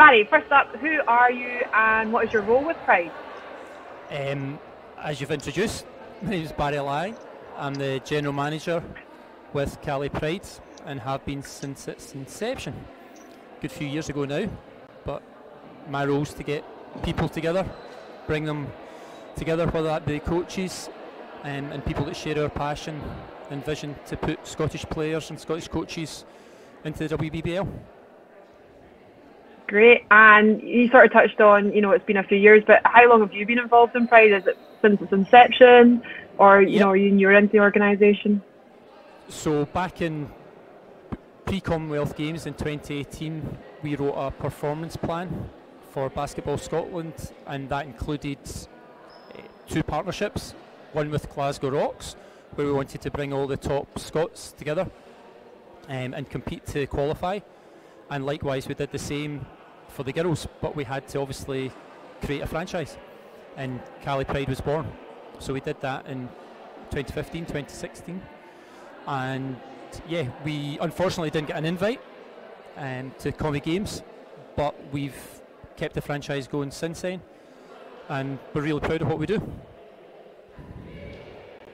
Barry, first up, who are you and what is your role with Pride? As you've introduced, my name is Barry Lai. I'm the General Manager with Cali Pride and have been since its inception. A good few years ago now, but my role is to get people together, bring them together, whether that be coaches and people that share our passion and vision to put Scottish players and Scottish coaches into the WBBL. Great, and you sort of touched on, it's been a few years, but how long have you been involved in Pride? Is it since its inception, or are you newer into the organisation? So back in pre-Commonwealth Games in 2018, we wrote a performance plan for Basketball Scotland, and that included 2 partnerships, one with Glasgow Rocks, where we wanted to bring all the top Scots together and compete to qualify, and likewise we did the same for the girls, but we had to obviously create a franchise, and Cali Pride was born. So we did that in 2015, 2016, and we unfortunately didn't get an invite to Commie Games, but we've kept the franchise going since then, and we're really proud of what we do.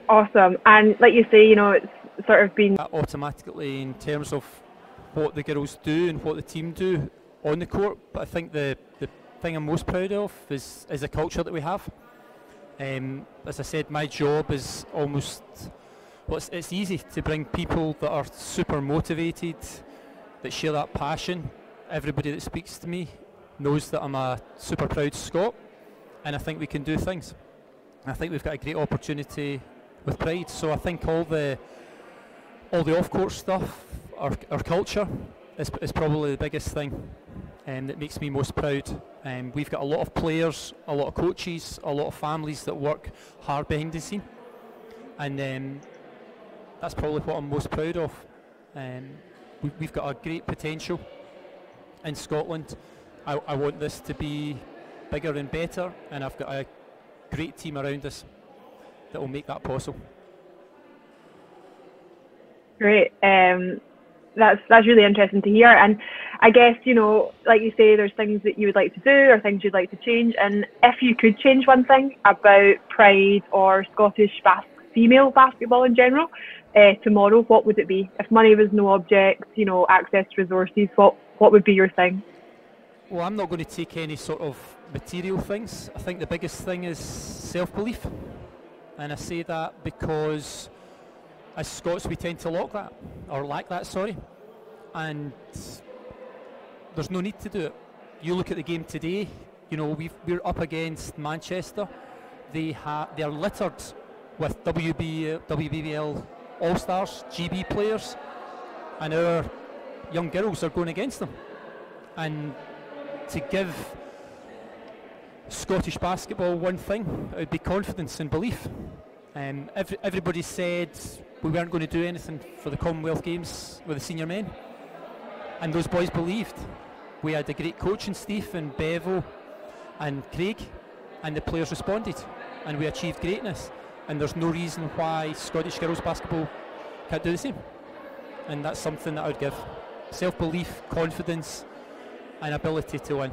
Awesome, and like you say, it's sort of been automatically in terms of what the girls do and what the team do on the court, but I think the thing I'm most proud of is the culture that we have. As I said, my job is it's easy to bring people that are super motivated, that share that passion. Everybody that speaks to me knows that I'm a super proud Scot, and I think we can do things. I think we've got a great opportunity with Pride, so I think all the off-court stuff, our culture is probably the biggest thing that makes me most proud. We've got a lot of players, a lot of coaches, a lot of families that work hard behind the scene, and that's probably what I'm most proud of. We've got a great potential in Scotland. I want this to be bigger and better, and I've got a great team around us that will make that possible. Great. That's really interesting to hear, and I guess like you say, there's things that you would like to do or things you'd like to change, and if you could change one thing about Pride or Scottish female basketball in general tomorrow, what would it be? If money was no object, access to resources, what would be your thing? Well, I'm not going to take any sort of material things. I think the biggest thing is self-belief, and I say that because as Scots we tend to lack that, and there's no need to do it. You look at the game today, we're up against Manchester. They are littered with WBBL All-Stars, GB players, and our young girls are going against them. And to give Scottish basketball one thing, it would be confidence and belief. Everybody said we weren't going to do anything for the Commonwealth Games with the senior men, and those boys believed. We had a great coach in Steve and Bevo and Craig, and the players responded, and we achieved greatness, and there's no reason why Scottish girls basketball can't do the same. And that's something that I would give: self-belief, confidence and ability to win.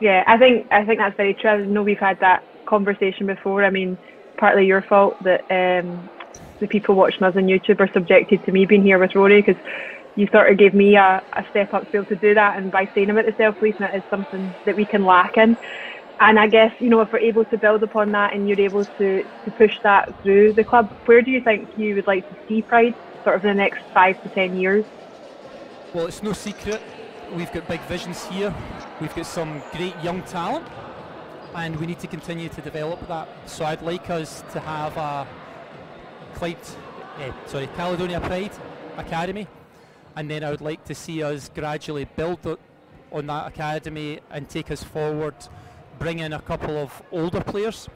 Yeah, I think that's very true. I know we've had that conversation before. I mean, partly your fault that the people watching us on YouTube are subjected to me being here with Rory, because you sort of gave me a step up to be able to do that, and by saying about the self-belief, that is something that we can lack in. And I guess, if we're able to build upon that and you're able to push that through the club, where do you think you would like to see Pride sort of in the next 5 to 10 years? Well, it's no secret. We've got big visions here. We've got some great young talent, and we need to continue to develop that. So I'd like us to have a Caledonia Pride Academy, and then I would like to see us gradually build on that academy and take us forward, bring in a couple of older players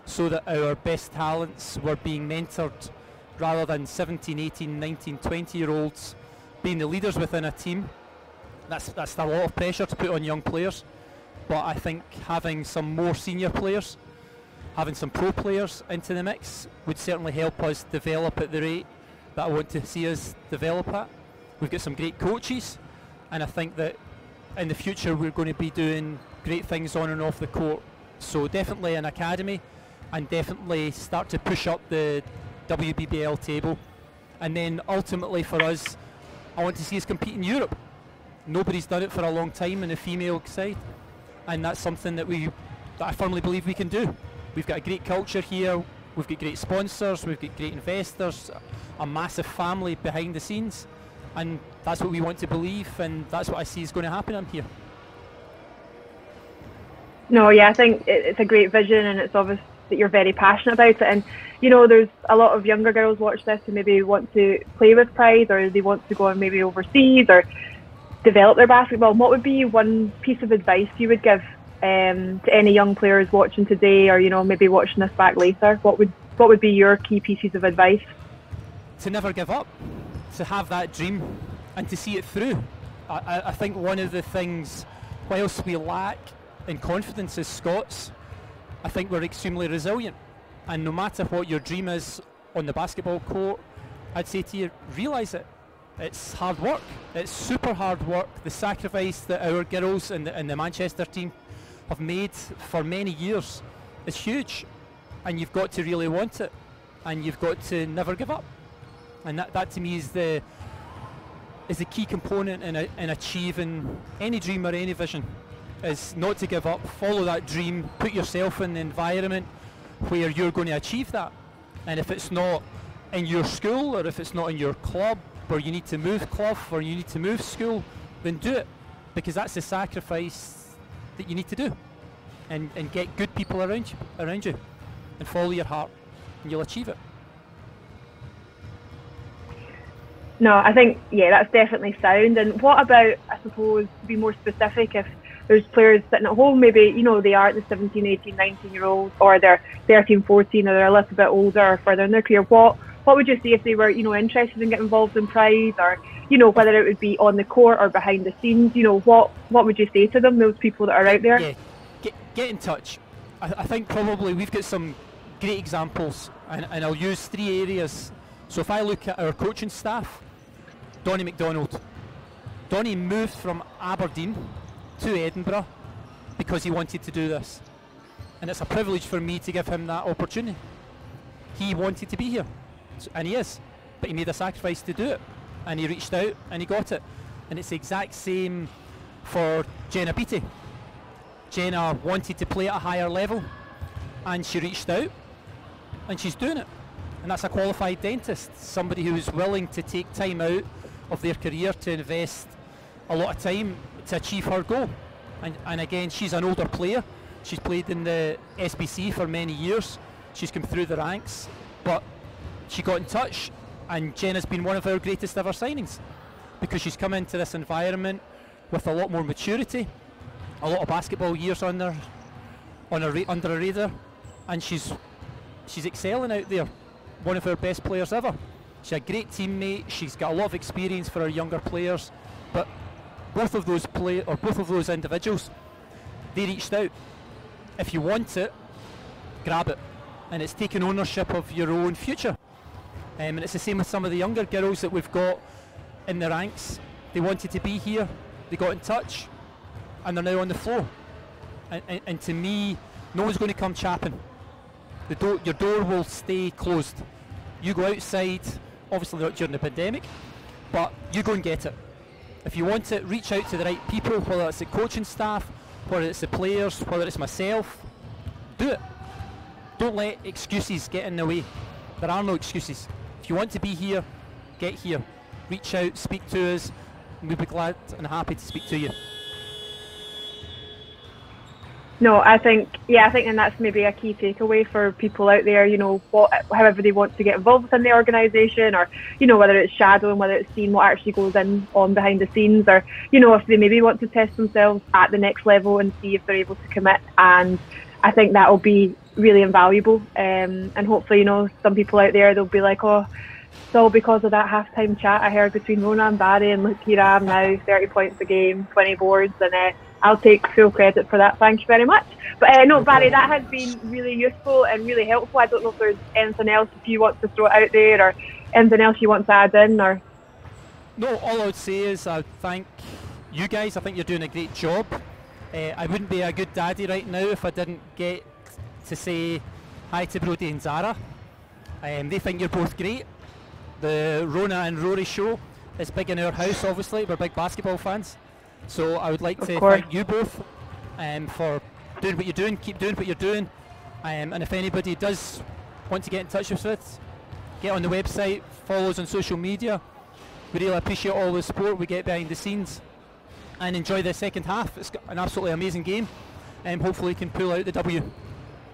so that our best talents were being mentored rather than 17, 18, 19, 20-year-olds being the leaders within a team. That's a lot of pressure to put on young players, but I think having some more senior players, having some pro players into the mix would certainly help us develop at the rate that I want to see us develop at. We've got some great coaches, and I think that in the future we're going to be doing great things on and off the court. So definitely an academy, and definitely start to push up the WBBL table, and then ultimately for us, I want to see us compete in Europe. Nobody's done it for a long time in the female side, and that's something that I firmly believe we can do. We've got a great culture here, we've got great sponsors, we've got great investors, a massive family behind the scenes, and that's what we want to believe, and that's what I see is going to happen. I'm here. No, yeah, I think it's a great vision, and it's obvious that you're very passionate about it. And you know, there's a lot of younger girls watch this who maybe want to play with Pride, or they want to go on maybe overseas or develop their basketball. What would be one piece of advice you would give to any young players watching today, or you know, maybe watching this back later? What would be your key pieces of advice? To never give up, to have that dream, and to see it through. I think one of the things, whilst we lack in confidence as Scots, I think we're extremely resilient, and no matter what your dream is on the basketball court, I'd say to you, realise it. It's hard work, it's super hard work. The sacrifice that our girls and the Manchester team have made for many years is huge, and you've got to really want it, and you've got to never give up, and that to me is the key component in achieving any dream or any vision, is not to give up, follow that dream, put yourself in the environment where you're going to achieve that. And if it's not in your school, or if it's not in your club, or you need to move club, or you need to move school, then do it, because that's the sacrifice that you need to do, and get good people around you, and follow your heart, and you'll achieve it. No, I think, yeah, that's definitely sound. And what about, I suppose, to be more specific, if there's players sitting at home, maybe, you know, they are the 17, 18, 19-year-olds, or they're 13, 14, or they're a little bit older or further in their career, what would you say if they were, you know, interested in getting involved in Pride, or, you know, whether it would be on the court or behind the scenes, you know, what would you say to them, those people that are out there? Yeah, get in touch. I think probably we've got some great examples, and I'll use 3 areas. So if I look at our coaching staff, Donny McDonald. Donny moved from Aberdeen to Edinburgh because he wanted to do this, and it's a privilege for me to give him that opportunity. He wanted to be here, and he is, but he made a sacrifice to do it, and he reached out and he got it. And it's the exact same for Jenna Beattie. Jenna wanted to play at a higher level, and she reached out, and she's doing it. And that's a qualified dentist, somebody who is willing to take time out of their career to invest a lot of time to achieve her goal. And again, she's an older player. She's played in the SBC for many years. She's come through the ranks, but she got in touch, and Jenna's been one of our greatest ever signings, because she's come into this environment with a lot more maturity, a lot of basketball years under her radar, and she's excelling out there. One of our best players ever. She's a great teammate. She's got a lot of experience for our younger players, but both of those individuals, they reached out. If you want it, grab it, and it's taking ownership of your own future. And it's the same with some of the younger girls that we've got in the ranks. They wanted to be here, they got in touch, and they're now on the floor. And to me, no one's going to come chapping. Your door will stay closed. You go outside, obviously not during the pandemic, but you go and get it. If you want it, reach out to the right people, whether it's the coaching staff, whether it's the players, whether it's myself. Do it. Don't let excuses get in the way. There are no excuses. If you want to be here, get here. Reach out, speak to us, and we'll be glad and happy to speak to you. No, I think, and that's maybe a key takeaway for people out there, you know, however they want to get involved within the organisation, or, you know, whether it's shadowing, whether it's seeing what actually goes on behind the scenes, or, you know, if they maybe want to test themselves at the next level and see if they're able to commit. And I think that will be really invaluable. And hopefully, you know, some people out there, they'll be like, oh, it's all because of that halftime chat I heard between Rona and Barry, and look, here I am now, 30 points a game, 20 boards, and I'll take full credit for that. Thank you very much. But no, Barry, that has been really useful and really helpful. I don't know if there's anything else if you want to throw it out there, or anything else you want to add in, or. No, all I would say is I thank you guys. I think you're doing a great job. I wouldn't be a good daddy right now if I didn't get to say hi to Brodie and Zara. They think you're both great. The Rona and Rory show is big in our house, obviously. We're big basketball fans. So I would like to thank you both for doing what you're doing. Keep doing what you're doing. And if anybody does want to get in touch with us, get on the website, follow us on social media. We really appreciate all the support we get behind the scenes, and enjoy the second half. It's an absolutely amazing game, and hopefully can pull out the W.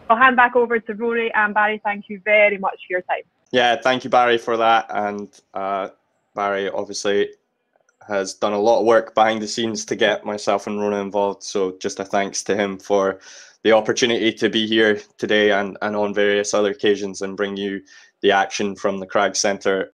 I'll hand back over to Rory and Barry. Thank you very much for your time. Yeah, thank you, Barry, for that. And Barry obviously has done a lot of work behind the scenes to get myself and Rona involved. So just a thanks to him for the opportunity to be here today and on various other occasions and bring you the action from the Crag Centre.